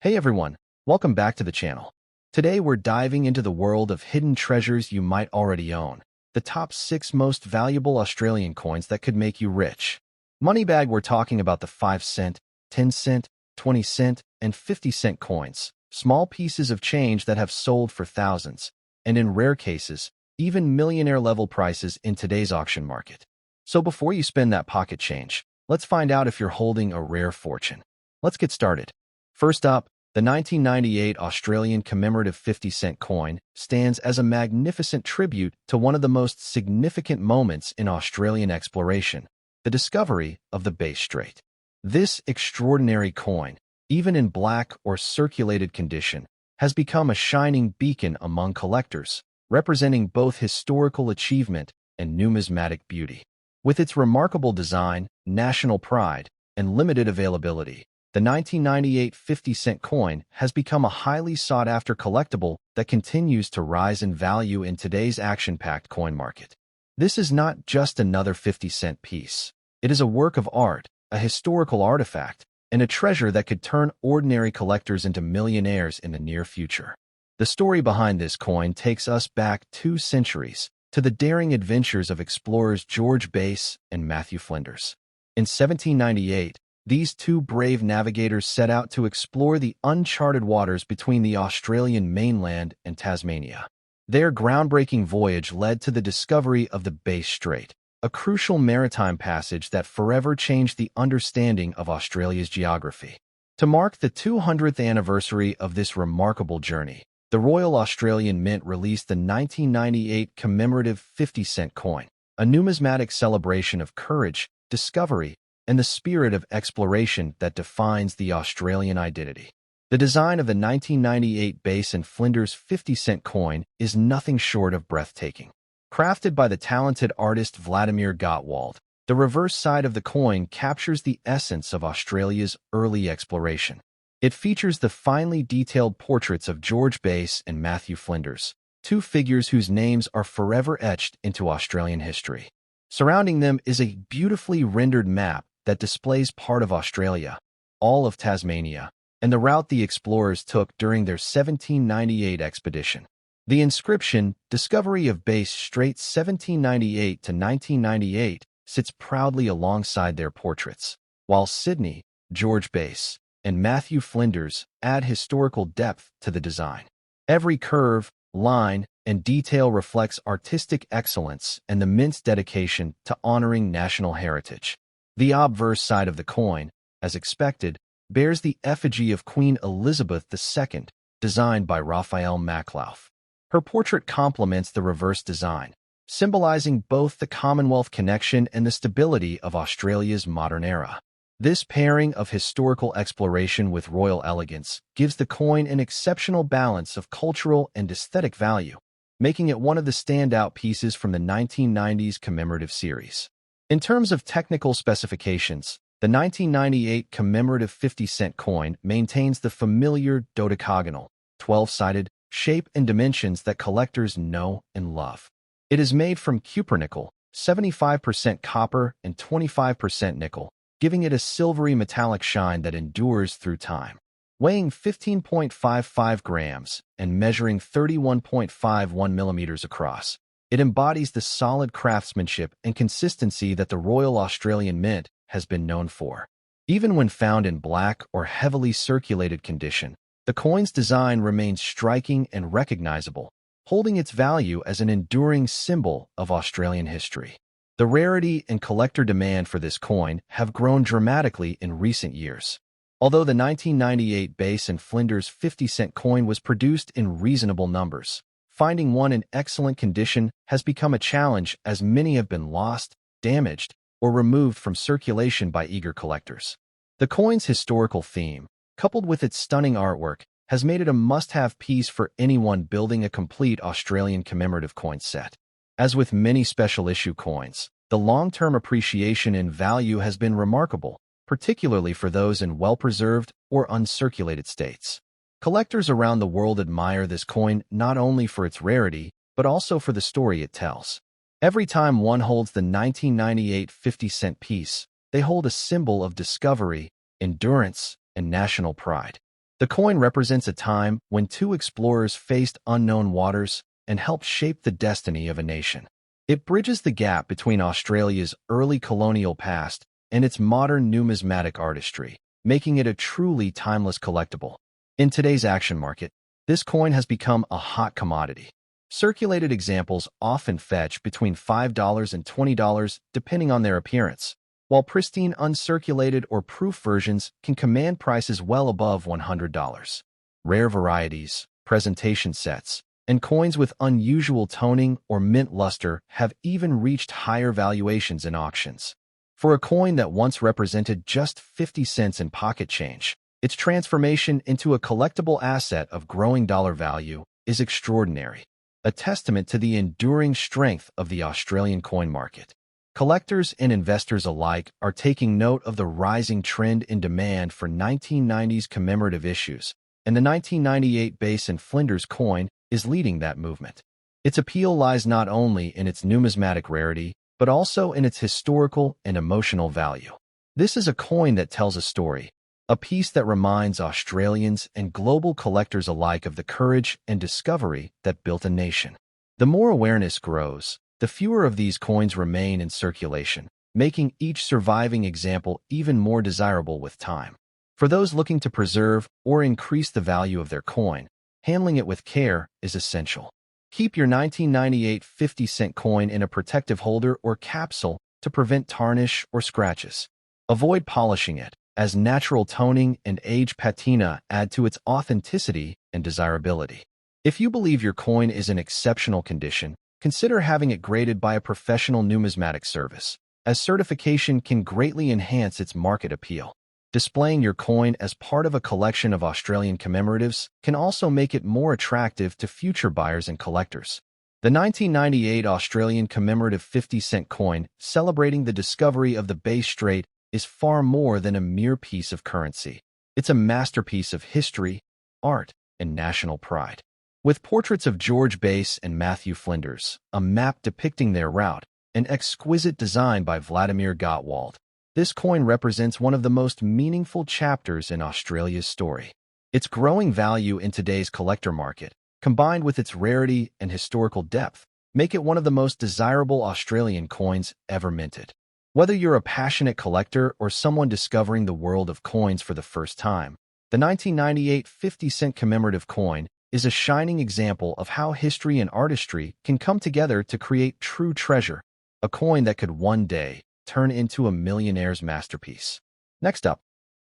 Hey everyone, welcome back to the channel. Today we're diving into the world of hidden treasures you might already own, the top 6 most valuable Australian coins that could make you rich. Moneybag, we're talking about the 5 cent, 10 cent, 20 cent, and 50 cent coins, small pieces of change that have sold for thousands, and in rare cases, even millionaire level prices in today's auction market. So before you spend that pocket change, let's find out if you're holding a rare fortune. Let's get started. First up, the 1998 Australian commemorative 50-cent coin stands as a magnificent tribute to one of the most significant moments in Australian exploration, the discovery of the Bass Strait. This extraordinary coin, even in black or circulated condition, has become a shining beacon among collectors, representing both historical achievement and numismatic beauty. With its remarkable design, national pride, and limited availability, the 1998 50-cent coin has become a highly sought-after collectible that continues to rise in value in today's action-packed coin market. This is not just another 50-cent piece. It is a work of art, a historical artifact, and a treasure that could turn ordinary collectors into millionaires in the near future. The story behind this coin takes us back 2 centuries to the daring adventures of explorers George Bass and Matthew Flinders. In 1798, these 2 brave navigators set out to explore the uncharted waters between the Australian mainland and Tasmania. Their groundbreaking voyage led to the discovery of the Bass Strait, a crucial maritime passage that forever changed the understanding of Australia's geography. To mark the 200th anniversary of this remarkable journey, the Royal Australian Mint released the 1998 commemorative 50-cent coin, a numismatic celebration of courage, discovery, and the spirit of exploration that defines the Australian identity. The design of the 1998 Bass and Flinders 50-cent coin is nothing short of breathtaking. Crafted by the talented artist Vladimir Gottwald, the reverse side of the coin captures the essence of Australia's early exploration. It features the finely detailed portraits of George Bass and Matthew Flinders, 2 figures whose names are forever etched into Australian history. Surrounding them is a beautifully rendered map that displays part of Australia, all of Tasmania, and the route the explorers took during their 1798 expedition. The inscription, Discovery of Bass Strait 1798 to 1998, sits proudly alongside their portraits, while Sydney, George Bass, and Matthew Flinders add historical depth to the design. Every curve, line, and detail reflects artistic excellence and the Mint's dedication to honoring national heritage. The obverse side of the coin, as expected, bears the effigy of Queen Elizabeth II, designed by Raphael Maclauff. Her portrait complements the reverse design, symbolizing both the Commonwealth connection and the stability of Australia's modern era. This pairing of historical exploration with royal elegance gives the coin an exceptional balance of cultural and aesthetic value, making it one of the standout pieces from the 1990s commemorative series. In terms of technical specifications, the 1998 commemorative 50-cent coin maintains the familiar dodecagonal, 12-sided shape and dimensions that collectors know and love. It is made from cupronickel, 75% copper and 25% nickel, giving it a silvery metallic shine that endures through time. Weighing 15.55 grams and measuring 31.51 millimeters across, it embodies the solid craftsmanship and consistency that the Royal Australian Mint has been known for. Even when found in black or heavily circulated condition, the coin's design remains striking and recognizable, holding its value as an enduring symbol of Australian history. The rarity and collector demand for this coin have grown dramatically in recent years. Although the 1998 Bass and Flinders 50-cent coin was produced in reasonable numbers, finding one in excellent condition has become a challenge as many have been lost, damaged, or removed from circulation by eager collectors. The coin's historical theme, coupled with its stunning artwork, has made it a must-have piece for anyone building a complete Australian commemorative coin set. As with many special issue coins, the long-term appreciation in value has been remarkable, particularly for those in well-preserved or uncirculated states. Collectors around the world admire this coin not only for its rarity, but also for the story it tells. Every time one holds the 1998 50-cent piece, they hold a symbol of discovery, endurance, and national pride. The coin represents a time when two explorers faced unknown waters and helped shape the destiny of a nation. It bridges the gap between Australia's early colonial past and its modern numismatic artistry, making it a truly timeless collectible. In today's action market, this coin has become a hot commodity. Circulated examples often fetch between $5 and $20 depending on their appearance, while pristine uncirculated or proof versions can command prices well above $100. Rare varieties, presentation sets, and coins with unusual toning or mint luster have even reached higher valuations in auctions. For a coin that once represented just 50 cents in pocket change, its transformation into a collectible asset of growing dollar value is extraordinary, a testament to the enduring strength of the Australian coin market. Collectors and investors alike are taking note of the rising trend in demand for 1990s commemorative issues, and the 1998 base and Flinders coin is leading that movement. Its appeal lies not only in its numismatic rarity, but also in its historical and emotional value. This is a coin that tells a story, a piece that reminds Australians and global collectors alike of the courage and discovery that built a nation. The more awareness grows, the fewer of these coins remain in circulation, making each surviving example even more desirable with time. For those looking to preserve or increase the value of their coin, handling it with care is essential. Keep your 1998 50-cent coin in a protective holder or capsule to prevent tarnish or scratches. Avoid polishing it, as natural toning and age patina add to its authenticity and desirability. If you believe your coin is in exceptional condition, consider having it graded by a professional numismatic service, as certification can greatly enhance its market appeal. Displaying your coin as part of a collection of Australian commemoratives can also make it more attractive to future buyers and collectors. The 1998 Australian commemorative 50-cent coin, celebrating the discovery of the Bass Strait, is far more than a mere piece of currency. It's a masterpiece of history, art, and national pride. With portraits of George Bass and Matthew Flinders, a map depicting their route, an exquisite design by Vladimir Gottwald, this coin represents one of the most meaningful chapters in Australia's story. Its growing value in today's collector market, combined with its rarity and historical depth, make it one of the most desirable Australian coins ever minted. Whether you're a passionate collector or someone discovering the world of coins for the first time, the 1998 50-cent commemorative coin is a shining example of how history and artistry can come together to create true treasure, a coin that could one day turn into a millionaire's masterpiece. Next up,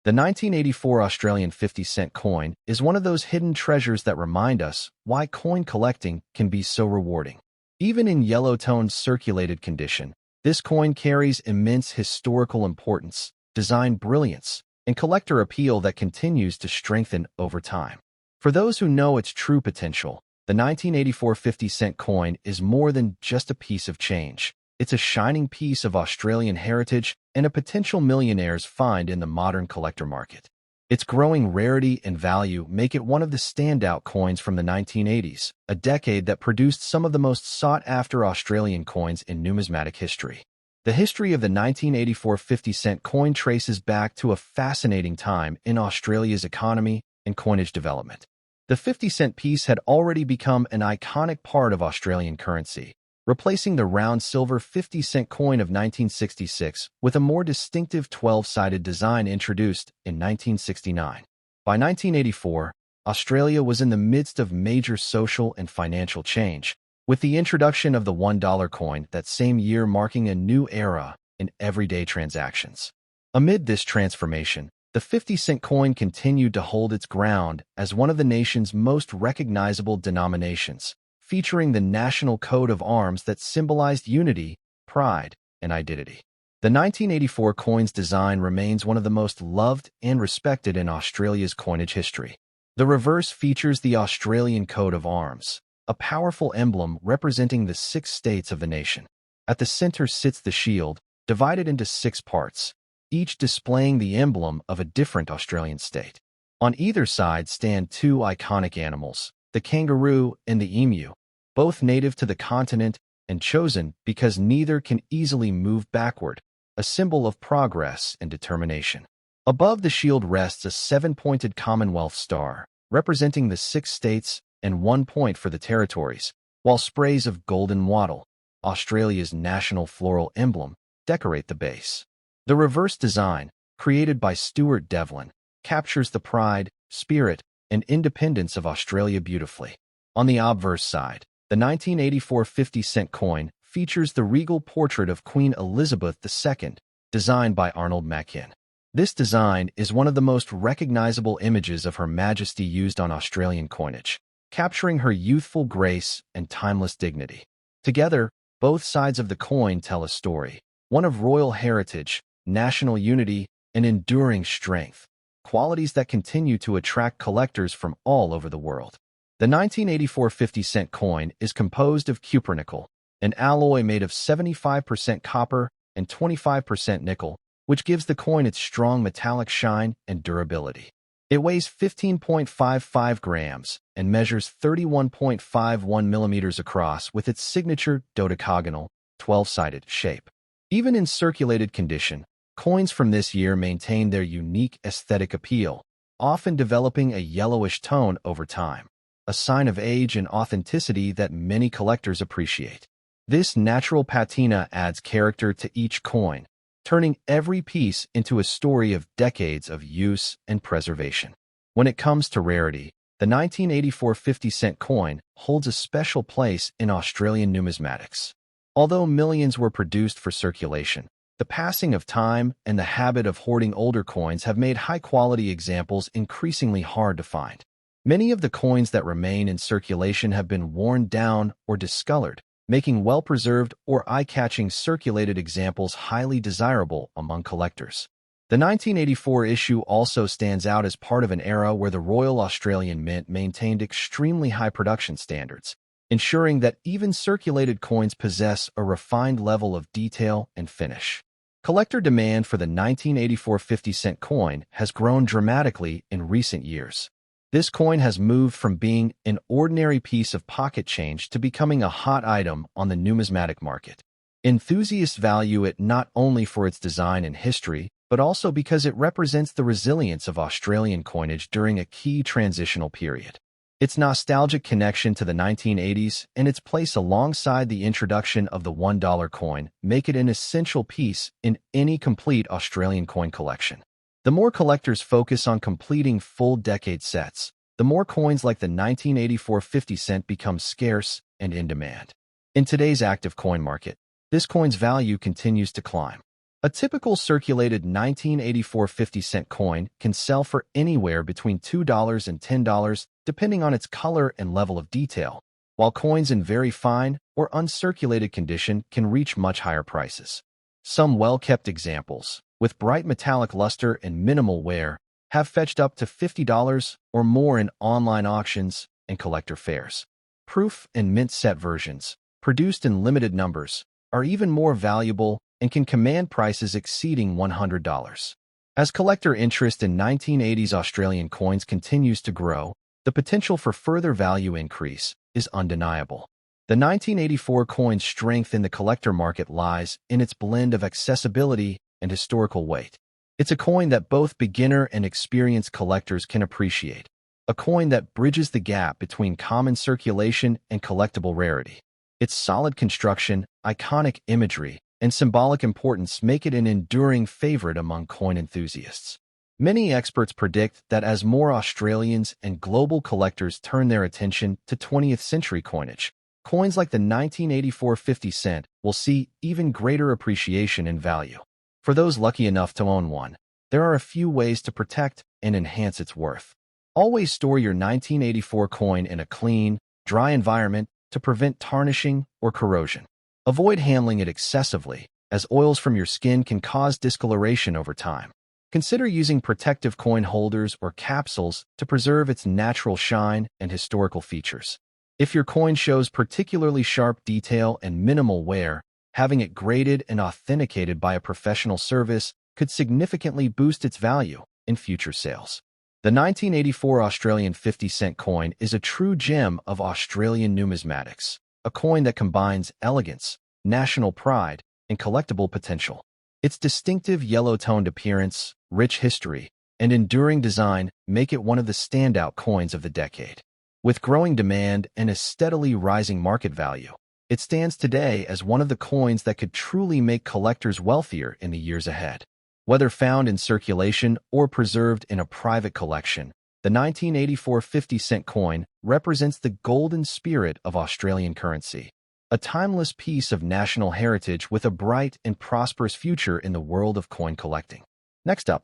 the 1984 Australian 50-cent coin is one of those hidden treasures that remind us why coin collecting can be so rewarding. Even in yellow-toned circulated condition, this coin carries immense historical importance, design brilliance, and collector appeal that continues to strengthen over time. For those who know its true potential, the 1984 50-cent coin is more than just a piece of change. It's a shining piece of Australian heritage and a potential millionaire's find in the modern collector market. Its growing rarity and value make it one of the standout coins from the 1980s, a decade that produced some of the most sought-after Australian coins in numismatic history. The history of the 1984 50-cent coin traces back to a fascinating time in Australia's economy and coinage development. The 50-cent piece had already become an iconic part of Australian currency, replacing the round silver 50-cent coin of 1966 with a more distinctive 12-sided design introduced in 1969. By 1984, Australia was in the midst of major social and financial change, with the introduction of the $1 coin that same year marking a new era in everyday transactions. Amid this transformation, the 50-cent coin continued to hold its ground as one of the nation's most recognizable denominations, featuring the national coat of arms that symbolized unity, pride, and identity. The 1984 coin's design remains one of the most loved and respected in Australia's coinage history. The reverse features the Australian coat of arms, a powerful emblem representing the 6 states of the nation. At the center sits the shield, divided into 6 parts, each displaying the emblem of a different Australian state. On either side stand 2 iconic animals, the kangaroo and the emu, both native to the continent and chosen because neither can easily move backward, a symbol of progress and determination. Above the shield rests a seven-pointed Commonwealth star, representing the 6 states and 1 point for the territories, while sprays of golden wattle, Australia's national floral emblem, decorate the base. The reverse design, created by Stuart Devlin, captures the pride, spirit, and independence of Australia beautifully. On the obverse side, the 1984 50-cent coin features the regal portrait of Queen Elizabeth II, designed by Arnold Mackin. This design is one of the most recognizable images of Her Majesty used on Australian coinage, capturing her youthful grace and timeless dignity. Together, both sides of the coin tell a story, one of royal heritage, national unity, and enduring strength, qualities that continue to attract collectors from all over the world. The 1984 50-cent coin is composed of cupronickel, an alloy made of 75% copper and 25% nickel, which gives the coin its strong metallic shine and durability. It weighs 15.55 grams and measures 31.51 millimeters across with its signature dodecagonal, 12-sided shape. Even in circulated condition, coins from this year maintain their unique aesthetic appeal, often developing a yellowish tone over time, a sign of age and authenticity that many collectors appreciate. This natural patina adds character to each coin, turning every piece into a story of decades of use and preservation. When it comes to rarity, the 1984 50-cent coin holds a special place in Australian numismatics. Although millions were produced for circulation, the passing of time and the habit of hoarding older coins have made high-quality examples increasingly hard to find. Many of the coins that remain in circulation have been worn down or discolored, making well-preserved or eye-catching circulated examples highly desirable among collectors. The 1984 issue also stands out as part of an era where the Royal Australian Mint maintained extremely high production standards, ensuring that even circulated coins possess a refined level of detail and finish. Collector demand for the 1984 50-cent coin has grown dramatically in recent years. This coin has moved from being an ordinary piece of pocket change to becoming a hot item on the numismatic market. Enthusiasts value it not only for its design and history, but also because it represents the resilience of Australian coinage during a key transitional period. Its nostalgic connection to the 1980s and its place alongside the introduction of the $1 coin make it an essential piece in any complete Australian coin collection. The more collectors focus on completing full decade sets, the more coins like the 1984 50-cent become scarce and in demand. In today's active coin market, this coin's value continues to climb. A typical circulated 1984 50-cent coin can sell for anywhere between $2 and $10, depending on its color and level of detail, while coins in very fine or uncirculated condition can reach much higher prices. Some well-kept examples, with bright metallic luster and minimal wear, have fetched up to $50 or more in online auctions and collector fairs. Proof and mint set versions, produced in limited numbers, are even more valuable and can command prices exceeding $100. As collector interest in 1980s Australian coins continues to grow, the potential for further value increase is undeniable. The 1984 coin's strength in the collector market lies in its blend of accessibility and historical weight. It's a coin that both beginner and experienced collectors can appreciate, a coin that bridges the gap between common circulation and collectible rarity. Its solid construction, iconic imagery, and symbolic importance make it an enduring favorite among coin enthusiasts. Many experts predict that as more Australians and global collectors turn their attention to 20th century coinage, coins like the 1984 50-cent will see even greater appreciation and value. For those lucky enough to own one, there are a few ways to protect and enhance its worth. Always store your 1984 coin in a clean, dry environment to prevent tarnishing or corrosion. Avoid handling it excessively, as oils from your skin can cause discoloration over time. Consider using protective coin holders or capsules to preserve its natural shine and historical features. If your coin shows particularly sharp detail and minimal wear, having it graded and authenticated by a professional service could significantly boost its value in future sales. The 1984 Australian 50-cent coin is a true gem of Australian numismatics, a coin that combines elegance, national pride, and collectible potential. Its distinctive yellow-toned appearance, rich history, and enduring design make it one of the standout coins of the decade. With growing demand and a steadily rising market value, it stands today as one of the coins that could truly make collectors wealthier in the years ahead. Whether found in circulation or preserved in a private collection, the 1984 50-cent coin represents the golden spirit of Australian currency, a timeless piece of national heritage with a bright and prosperous future in the world of coin collecting. Next up,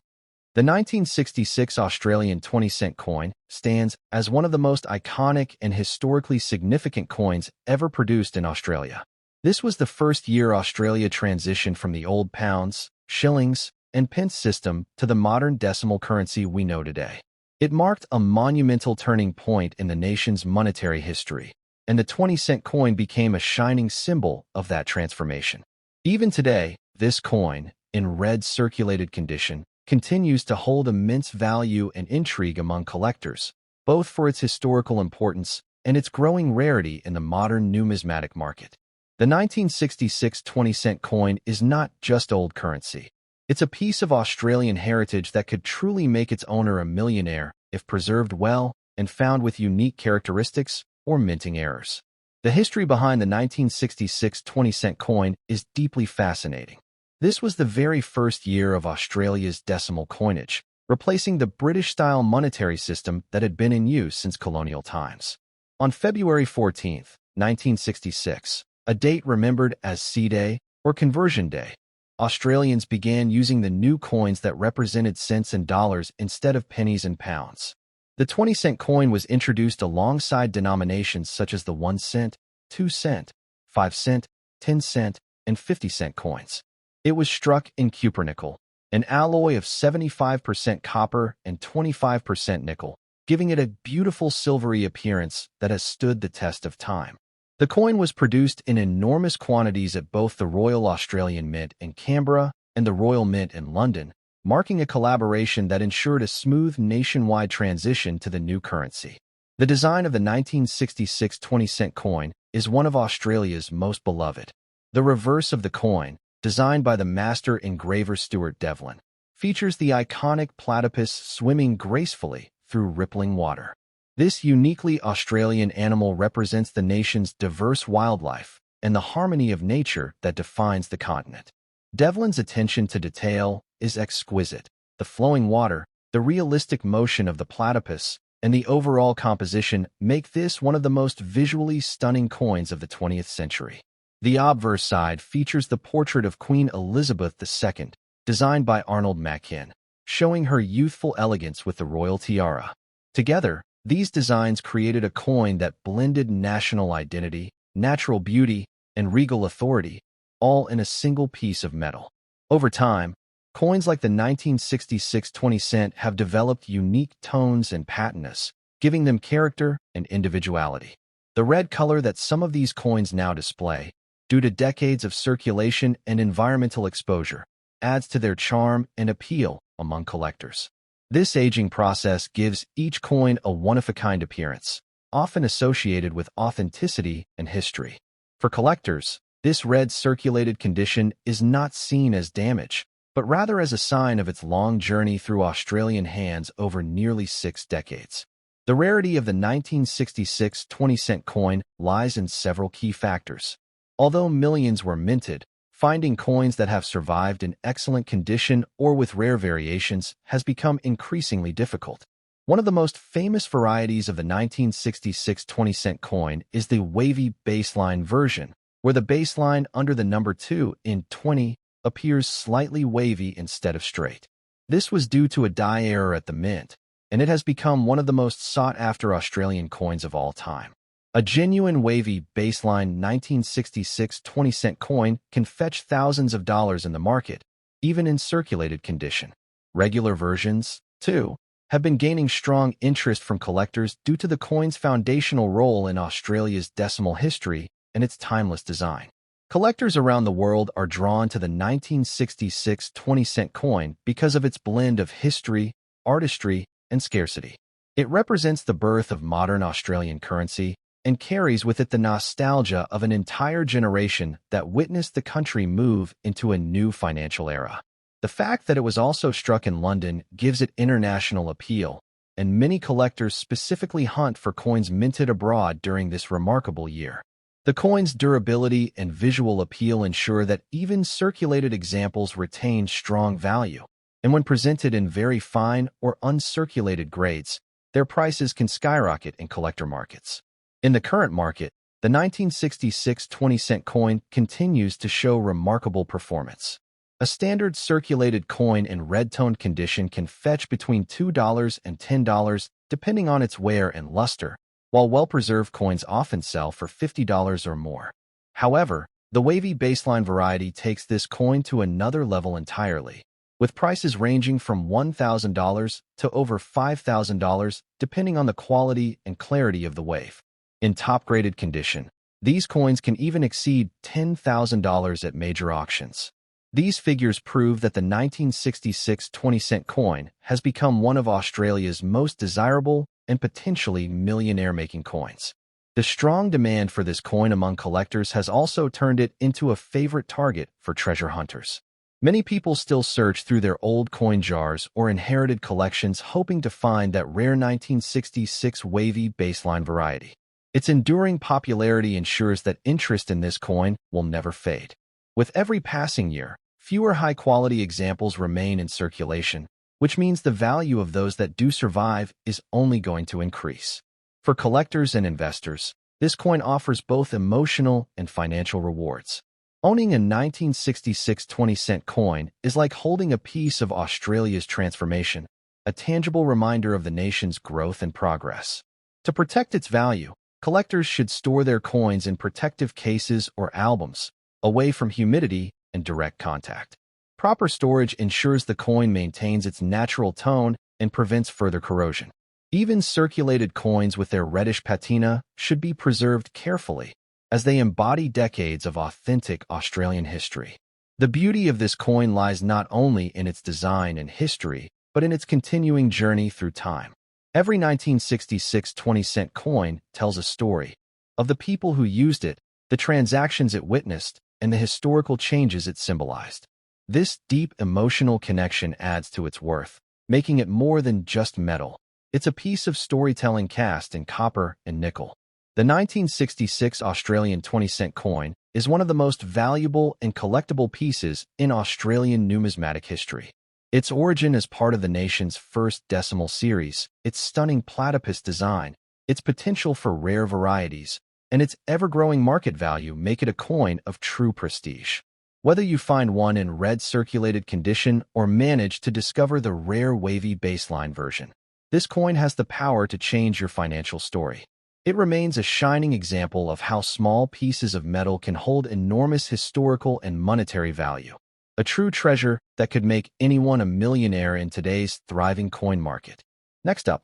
the 1966 Australian 20-cent coin stands as one of the most iconic and historically significant coins ever produced in Australia. This was the first year Australia transitioned from the old pounds, shillings, and pence system to the modern decimal currency we know today. It marked a monumental turning point in the nation's monetary history, and the 20-cent coin became a shining symbol of that transformation. Even today, this coin, in red circulated condition, continues to hold immense value and intrigue among collectors, both for its historical importance and its growing rarity in the modern numismatic market. The 1966 20-cent coin is not just old currency. It's a piece of Australian heritage that could truly make its owner a millionaire if preserved well and found with unique characteristics or minting errors. The history behind the 1966 20-cent coin is deeply fascinating. This was the very first year of Australia's decimal coinage, replacing the British-style monetary system that had been in use since colonial times. On February 14, 1966, a date remembered as C-Day or Conversion Day, Australians began using the new coins that represented cents and dollars instead of pennies and pounds. The 20-cent coin was introduced alongside denominations such as the 1 cent, 2 cent, 5 cent, 10 cent, and 50-cent coins. It was struck in cupronickel, an alloy of 75% copper and 25% nickel, giving it a beautiful silvery appearance that has stood the test of time. The coin was produced in enormous quantities at both the Royal Australian Mint in Canberra and the Royal Mint in London, marking a collaboration that ensured a smooth nationwide transition to the new currency. The design of the 1966 20-cent coin is one of Australia's most beloved. The reverse of the coin, designed by the master engraver Stuart Devlin, features the iconic platypus swimming gracefully through rippling water. This uniquely Australian animal represents the nation's diverse wildlife and the harmony of nature that defines the continent. Devlin's attention to detail is exquisite. The flowing water, the realistic motion of the platypus, and the overall composition make this one of the most visually stunning coins of the 20th century. The obverse side features the portrait of Queen Elizabeth II, designed by Arnold Machin, showing her youthful elegance with the royal tiara. Together, these designs created a coin that blended national identity, natural beauty, and regal authority, all in a single piece of metal. Over time, coins like the 1966 20-cent have developed unique tones and patiness, giving them character and individuality. The red color that some of these coins now display, due to decades of circulation and environmental exposure, adds to their charm and appeal among collectors. This aging process gives each coin a one-of-a-kind appearance, often associated with authenticity and history. For collectors, this red circulated condition is not seen as damage, but rather as a sign of its long journey through Australian hands over nearly 6 decades. The rarity of the 1966 20-cent coin lies in several key factors. Although millions were minted, finding coins that have survived in excellent condition or with rare variations has become increasingly difficult. One of the most famous varieties of the 1966 20-cent coin is the wavy baseline version, where the baseline under the number 2 in 20 appears slightly wavy instead of straight. This was due to a die error at the mint, and it has become one of the most sought-after Australian coins of all time. A genuine wavy baseline 1966 20-cent coin can fetch thousands of dollars in the market, even in circulated condition. Regular versions, too, have been gaining strong interest from collectors due to the coin's foundational role in Australia's decimal history and its timeless design. Collectors around the world are drawn to the 1966 20-cent coin because of its blend of history, artistry, and scarcity. It represents the birth of modern Australian currency and carries with it the nostalgia of an entire generation that witnessed the country move into a new financial era. The fact that it was also struck in London gives it international appeal, and many collectors specifically hunt for coins minted abroad during this remarkable year. The coin's durability and visual appeal ensure that even circulated examples retain strong value, and when presented in very fine or uncirculated grades, their prices can skyrocket in collector markets. In the current market, the 1966 20-cent coin continues to show remarkable performance. A standard circulated coin in red-toned condition can fetch between $2 and $10 depending on its wear and luster, while well-preserved coins often sell for $50 or more. However, the wavy baseline variety takes this coin to another level entirely, with prices ranging from $1,000 to over $5,000 depending on the quality and clarity of the wave. In top-graded condition, these coins can even exceed $10,000 at major auctions. These figures prove that the 1966 20-cent coin has become one of Australia's most desirable and potentially millionaire-making coins. The strong demand for this coin among collectors has also turned it into a favorite target for treasure hunters. Many people still search through their old coin jars or inherited collections hoping to find that rare 1966 wavy baseline variety. Its enduring popularity ensures that interest in this coin will never fade. With every passing year, fewer high-quality examples remain in circulation, which means the value of those that do survive is only going to increase. For collectors and investors, this coin offers both emotional and financial rewards. Owning a 1966 20-cent coin is like holding a piece of Australia's transformation, a tangible reminder of the nation's growth and progress. To protect its value, collectors should store their coins in protective cases or albums, away from humidity and direct contact. Proper storage ensures the coin maintains its natural tone and prevents further corrosion. Even circulated coins with their reddish patina should be preserved carefully, as they embody decades of authentic Australian history. The beauty of this coin lies not only in its design and history, but in its continuing journey through time. Every 1966 20-cent coin tells a story of the people who used it, the transactions it witnessed, and the historical changes it symbolized. This deep emotional connection adds to its worth, making it more than just metal. It's a piece of storytelling cast in copper and nickel. The 1966 Australian 20-cent coin is one of the most valuable and collectible pieces in Australian numismatic history. Its origin as part of the nation's first decimal series, its stunning platypus design, its potential for rare varieties, and its ever-growing market value make it a coin of true prestige. Whether you find one in red circulated condition or manage to discover the rare wavy baseline version, this coin has the power to change your financial story. It remains a shining example of how small pieces of metal can hold enormous historical and monetary value. A true treasure that could make anyone a millionaire in today's thriving coin market. Next up,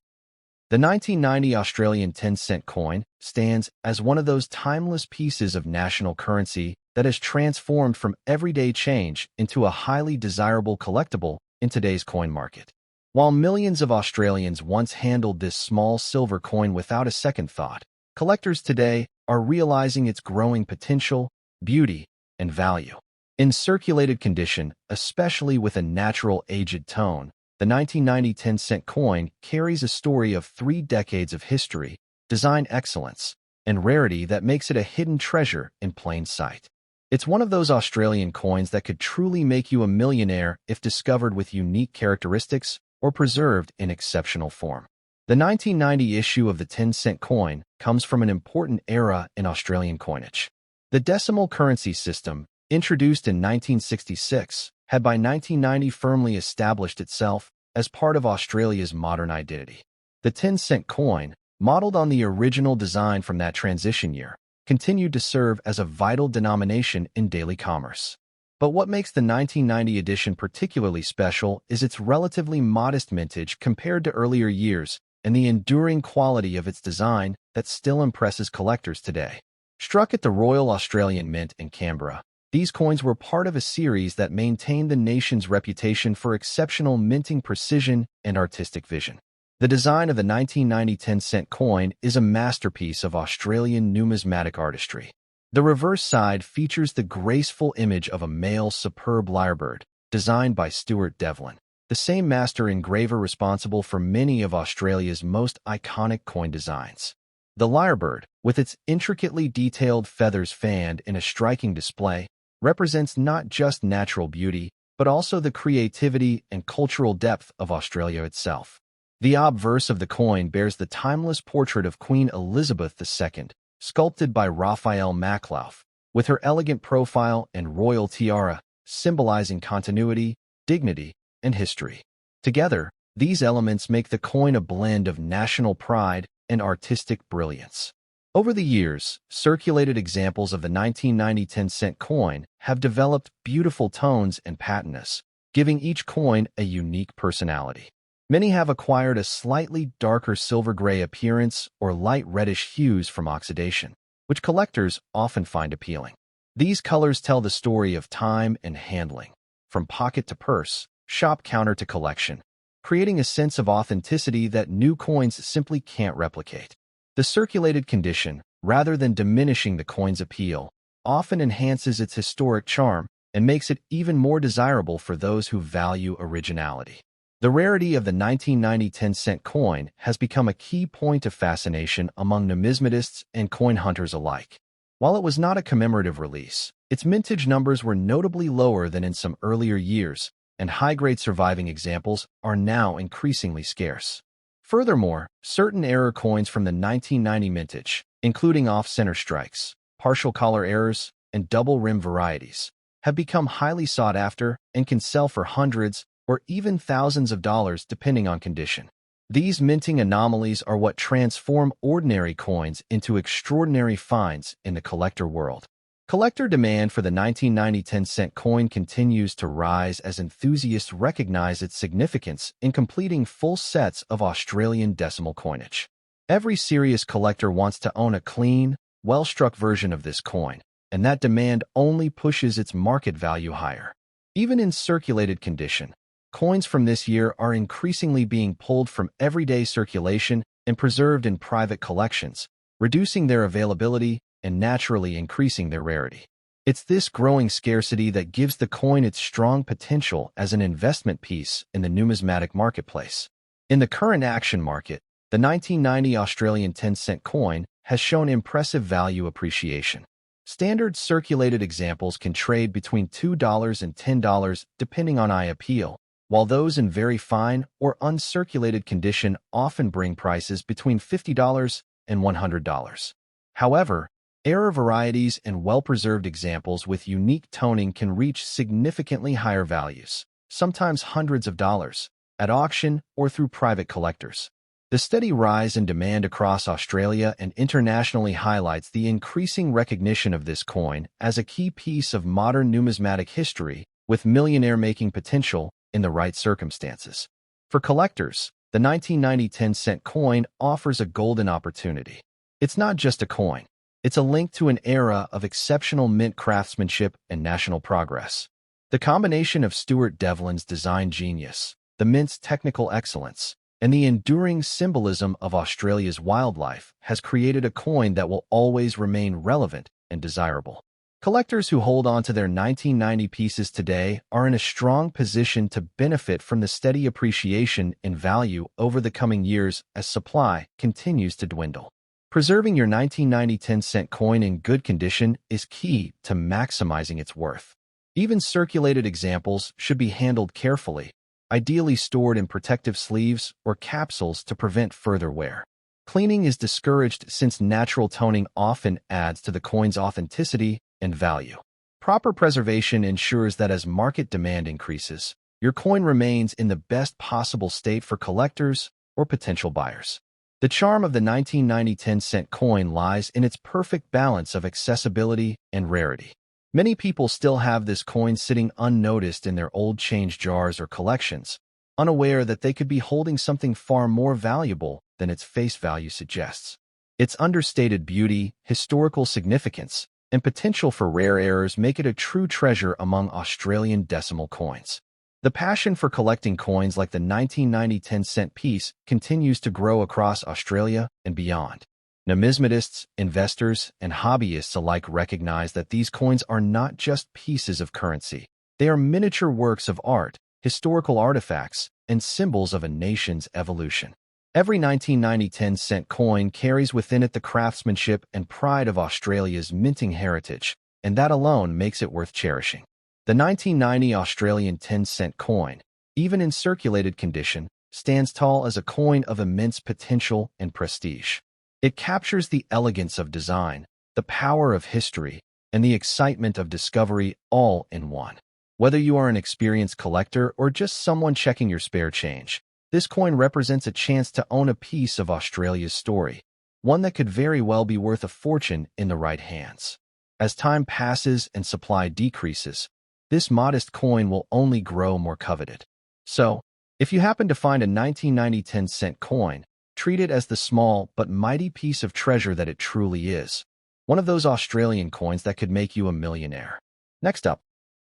the 1990 Australian 10-cent coin stands as one of those timeless pieces of national currency that has transformed from everyday change into a highly desirable collectible in today's coin market. While millions of Australians once handled this small silver coin without a second thought, collectors today are realizing its growing potential, beauty, and value. In circulated condition, especially with a natural aged tone, the 1990 10-cent coin carries a story of 3 decades of history, design excellence, and rarity that makes it a hidden treasure in plain sight. It's one of those Australian coins that could truly make you a millionaire if discovered with unique characteristics or preserved in exceptional form. The 1990 issue of the 10-cent coin comes from an important era in Australian coinage. The decimal currency system, introduced in 1966, had by 1990 firmly established itself as part of Australia's modern identity. The 10-cent coin, modeled on the original design from that transition year, continued to serve as a vital denomination in daily commerce. But what makes the 1990 edition particularly special is its relatively modest mintage compared to earlier years and the enduring quality of its design that still impresses collectors today. Struck at the Royal Australian Mint in Canberra, these coins were part of a series that maintained the nation's reputation for exceptional minting precision and artistic vision. The design of the 1990 10-cent coin is a masterpiece of Australian numismatic artistry. The reverse side features the graceful image of a male superb lyrebird, designed by Stuart Devlin, the same master engraver responsible for many of Australia's most iconic coin designs. The lyrebird, with its intricately detailed feathers fanned in a striking display, represents not just natural beauty, but also the creativity and cultural depth of Australia itself. The obverse of the coin bears the timeless portrait of Queen Elizabeth II, sculpted by Raphael Maklauf, with her elegant profile and royal tiara, symbolizing continuity, dignity, and history. Together, these elements make the coin a blend of national pride and artistic brilliance. Over the years, circulated examples of the 1990 10-cent coin have developed beautiful tones and patiness, giving each coin a unique personality. Many have acquired a slightly darker silver-gray appearance or light reddish hues from oxidation, which collectors often find appealing. These colors tell the story of time and handling, from pocket to purse, shop counter to collection, creating a sense of authenticity that new coins simply can't replicate. The circulated condition, rather than diminishing the coin's appeal, often enhances its historic charm and makes it even more desirable for those who value originality. The rarity of the 1990 10-cent coin has become a key point of fascination among numismatists and coin hunters alike. While it was not a commemorative release, its mintage numbers were notably lower than in some earlier years, and high-grade surviving examples are now increasingly scarce. Furthermore, certain error coins from the 1990 mintage, including off-center strikes, partial collar errors, and double rim varieties, have become highly sought after and can sell for hundreds or even thousands of dollars depending on condition. These minting anomalies are what transform ordinary coins into extraordinary finds in the collector world. Collector demand for the 1990 10-cent coin continues to rise as enthusiasts recognize its significance in completing full sets of Australian decimal coinage. Every serious collector wants to own a clean, well-struck version of this coin, and that demand only pushes its market value higher. Even in circulated condition, coins from this year are increasingly being pulled from everyday circulation and preserved in private collections, reducing their availability and naturally increasing their rarity. It's this growing scarcity that gives the coin its strong potential as an investment piece in the numismatic marketplace. In the current action market, the 1990 Australian 10-cent coin has shown impressive value appreciation. Standard circulated examples can trade between $2 and $10 depending on eye appeal, while those in very fine or uncirculated condition often bring prices between $50 and $100. However, error varieties and well-preserved examples with unique toning can reach significantly higher values, sometimes hundreds of dollars, at auction or through private collectors. The steady rise in demand across Australia and internationally highlights the increasing recognition of this coin as a key piece of modern numismatic history with millionaire-making potential in the right circumstances. For collectors, the 1990 10-cent coin offers a golden opportunity. It's not just a coin. It's a link to an era of exceptional mint craftsmanship and national progress. The combination of Stuart Devlin's design genius, the mint's technical excellence, and the enduring symbolism of Australia's wildlife has created a coin that will always remain relevant and desirable. Collectors who hold on to their 1990 pieces today are in a strong position to benefit from the steady appreciation in value over the coming years as supply continues to dwindle. Preserving your 1990 10-cent coin in good condition is key to maximizing its worth. Even circulated examples should be handled carefully, ideally stored in protective sleeves or capsules to prevent further wear. Cleaning is discouraged since natural toning often adds to the coin's authenticity and value. Proper preservation ensures that as market demand increases, your coin remains in the best possible state for collectors or potential buyers. The charm of the 1990 10-cent coin lies in its perfect balance of accessibility and rarity. Many people still have this coin sitting unnoticed in their old change jars or collections, unaware that they could be holding something far more valuable than its face value suggests. Its understated beauty, historical significance, and potential for rare errors make it a true treasure among Australian decimal coins. The passion for collecting coins like the 1990 10-cent piece continues to grow across Australia and beyond. Numismatists, investors, and hobbyists alike recognize that these coins are not just pieces of currency. They are miniature works of art, historical artifacts, and symbols of a nation's evolution. Every 1990 10-cent coin carries within it the craftsmanship and pride of Australia's minting heritage, and that alone makes it worth cherishing. The 1990 Australian 10-cent coin, even in circulated condition, stands tall as a coin of immense potential and prestige. It captures the elegance of design, the power of history, and the excitement of discovery all in one. Whether you are an experienced collector or just someone checking your spare change, this coin represents a chance to own a piece of Australia's story, one that could very well be worth a fortune in the right hands. As time passes and supply decreases, this modest coin will only grow more coveted. So, if you happen to find a 1990 10-cent coin, treat it as the small but mighty piece of treasure that it truly is, one of those Australian coins that could make you a millionaire. Next up,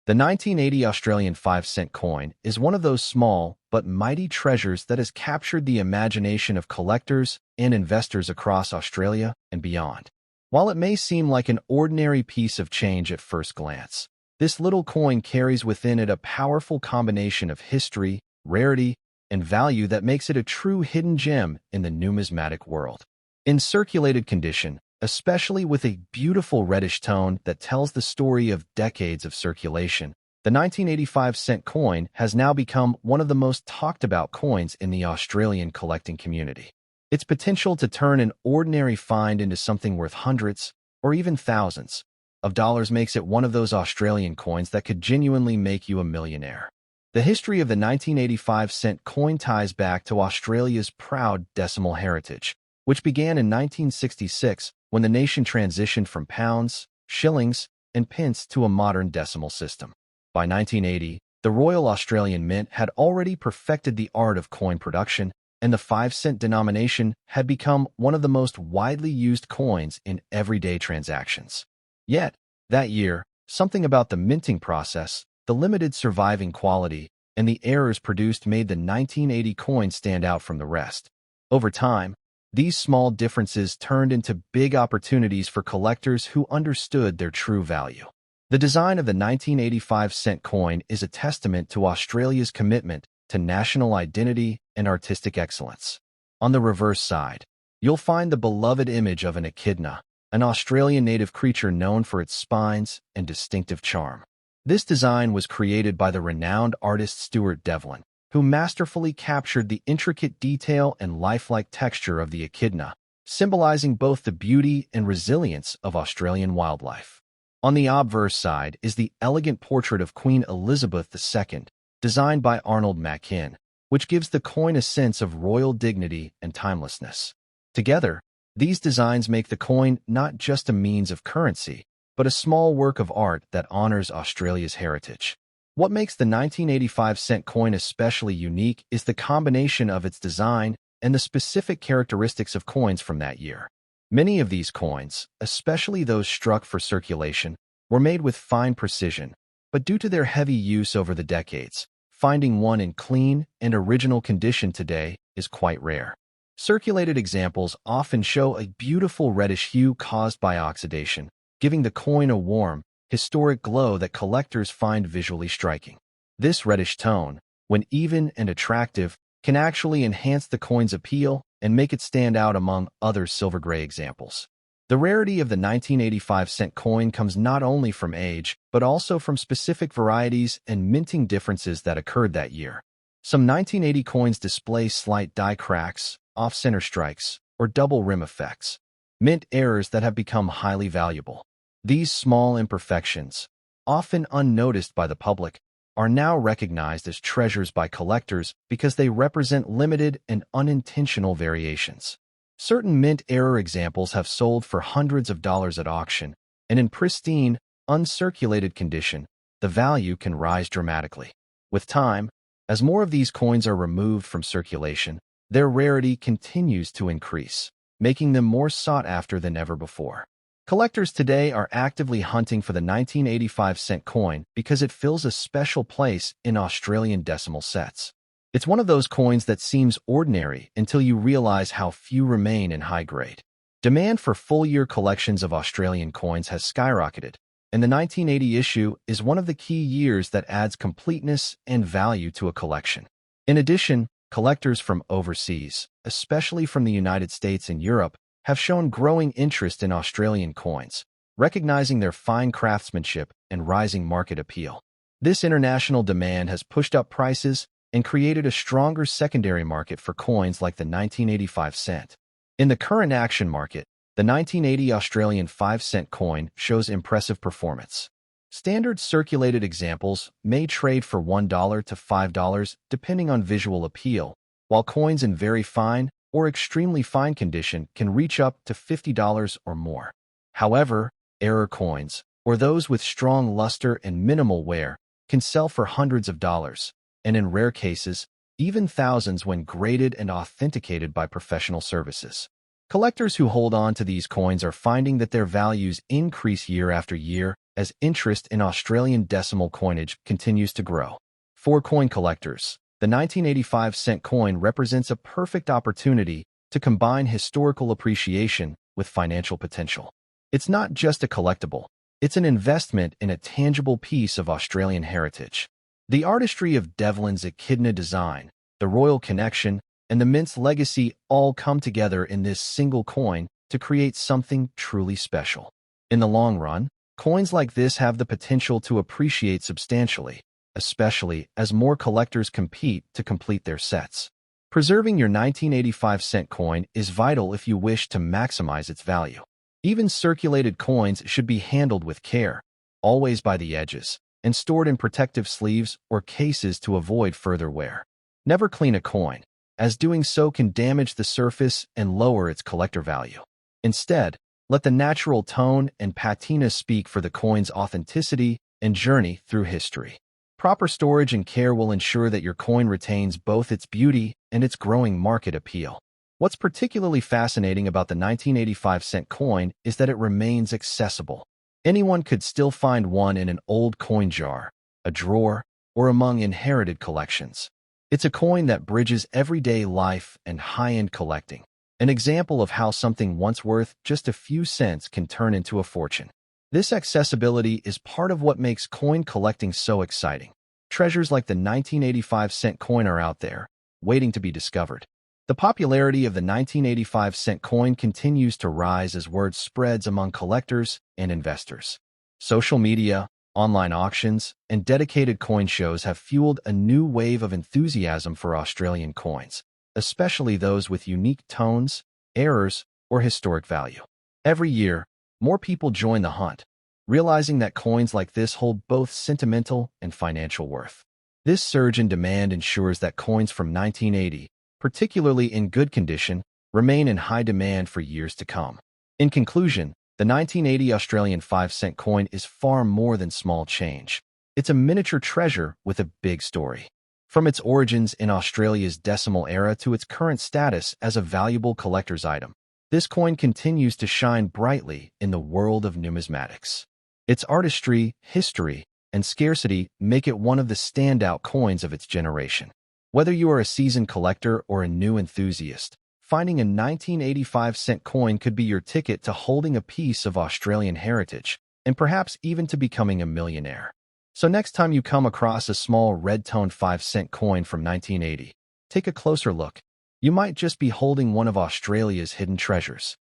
the 1980 Australian 5-cent coin is one of those small but mighty treasures that has captured the imagination of collectors and investors across Australia and beyond. While it may seem like an ordinary piece of change at first glance, this little coin carries within it a powerful combination of history, rarity, and value that makes it a true hidden gem in the numismatic world. In circulated condition, especially with a beautiful reddish tone that tells the story of decades of circulation, the 1985-cent coin has now become one of the most talked about coins in the Australian collecting community. Its potential to turn an ordinary find into something worth hundreds, or even thousands, of dollars makes it one of those Australian coins that could genuinely make you a millionaire. The history of the 1985-cent coin ties back to Australia's proud decimal heritage, which began in 1966 when the nation transitioned from pounds, shillings, and pence to a modern decimal system. By 1980, the Royal Australian Mint had already perfected the art of coin production, and the 5-cent denomination had become one of the most widely used coins in everyday transactions. Yet, that year, something about the minting process, the limited surviving quality, and the errors produced made the 1980 coin stand out from the rest. Over time, these small differences turned into big opportunities for collectors who understood their true value. The design of the 1985-cent coin is a testament to Australia's commitment to national identity and artistic excellence. On the reverse side, you'll find the beloved image of an echidna, an Australian native creature known for its spines and distinctive charm. This design was created by the renowned artist Stuart Devlin, who masterfully captured the intricate detail and lifelike texture of the echidna, symbolizing both the beauty and resilience of Australian wildlife. On the obverse side is the elegant portrait of Queen Elizabeth II, designed by Arnold Machin, which gives the coin a sense of royal dignity and timelessness. Together, these designs make the coin not just a means of currency, but a small work of art that honors Australia's heritage. What makes the 1985-cent coin especially unique is the combination of its design and the specific characteristics of coins from that year. Many of these coins, especially those struck for circulation, were made with fine precision, but due to their heavy use over the decades, finding one in clean and original condition today is quite rare. Circulated examples often show a beautiful reddish hue caused by oxidation, giving the coin a warm, historic glow that collectors find visually striking. This reddish tone, when even and attractive, can actually enhance the coin's appeal and make it stand out among other silver gray examples. The rarity of the 1985-cent coin comes not only from age, but also from specific varieties and minting differences that occurred that year. Some 1980 coins display slight die cracks, off-center strikes, or double rim effects, mint errors that have become highly valuable. These small imperfections, often unnoticed by the public, are now recognized as treasures by collectors because they represent limited and unintentional variations. Certain mint error examples have sold for hundreds of dollars at auction, and in pristine, uncirculated condition, the value can rise dramatically. With time, as more of these coins are removed from circulation, their rarity continues to increase, making them more sought after than ever before. Collectors today are actively hunting for the 1985-cent coin because it fills a special place in Australian decimal sets. It's one of those coins that seems ordinary until you realize how few remain in high grade. Demand for full-year collections of Australian coins has skyrocketed, and the 1980 issue is one of the key years that adds completeness and value to a collection. In addition, collectors from overseas, especially from the United States and Europe, have shown growing interest in Australian coins, recognizing their fine craftsmanship and rising market appeal. This international demand has pushed up prices and created a stronger secondary market for coins like the 1985 cent. In the current action market, the 1980 Australian 5-cent coin shows impressive performance. Standard circulated examples may trade for $1 to $5 depending on visual appeal, while coins in very fine or extremely fine condition can reach up to $50 or more. However, error coins, or those with strong luster and minimal wear, can sell for hundreds of dollars, and in rare cases, even thousands when graded and authenticated by professional services. Collectors who hold on to these coins are finding that their values increase year after year as interest in Australian decimal coinage continues to grow. For coin collectors, the 1985-cent coin represents a perfect opportunity to combine historical appreciation with financial potential. It's not just a collectible, it's an investment in a tangible piece of Australian heritage. The artistry of Devlin's echidna design, the royal connection, and the mint's legacy all come together in this single coin to create something truly special. In the long run, coins like this have the potential to appreciate substantially, especially as more collectors compete to complete their sets. Preserving your 1985-cent coin is vital if you wish to maximize its value. Even circulated coins should be handled with care, always by the edges, and stored in protective sleeves or cases to avoid further wear. Never clean a coin, as doing so can damage the surface and lower its collector value. Instead, let the natural tone and patina speak for the coin's authenticity and journey through history. Proper storage and care will ensure that your coin retains both its beauty and its growing market appeal. What's particularly fascinating about the 1985-cent coin is that it remains accessible. Anyone could still find one in an old coin jar, a drawer, or among inherited collections. It's a coin that bridges everyday life and high-end collecting, an example of how something once worth just a few cents can turn into a fortune. This accessibility is part of what makes coin collecting so exciting. Treasures like the 1985-cent coin are out there, waiting to be discovered. The popularity of the 1985-cent coin continues to rise as word spreads among collectors and investors. Social media, online auctions, and dedicated coin shows have fueled a new wave of enthusiasm for Australian coins, especially those with unique tones, errors, or historic value. Every year, more people join the hunt, realizing that coins like this hold both sentimental and financial worth. This surge in demand ensures that coins from 1980, particularly in good condition, remain in high demand for years to come. In conclusion, the 1980 Australian 5-cent coin is far more than small change. It's a miniature treasure with a big story. From its origins in Australia's decimal era to its current status as a valuable collector's item, this coin continues to shine brightly in the world of numismatics. Its artistry, history, and scarcity make it one of the standout coins of its generation. Whether you are a seasoned collector or a new enthusiast, finding a 1985-cent coin could be your ticket to holding a piece of Australian heritage, and perhaps even to becoming a millionaire. So next time you come across a small red-toned 5-cent coin from 1980, take a closer look. You might just be holding one of Australia's hidden treasures.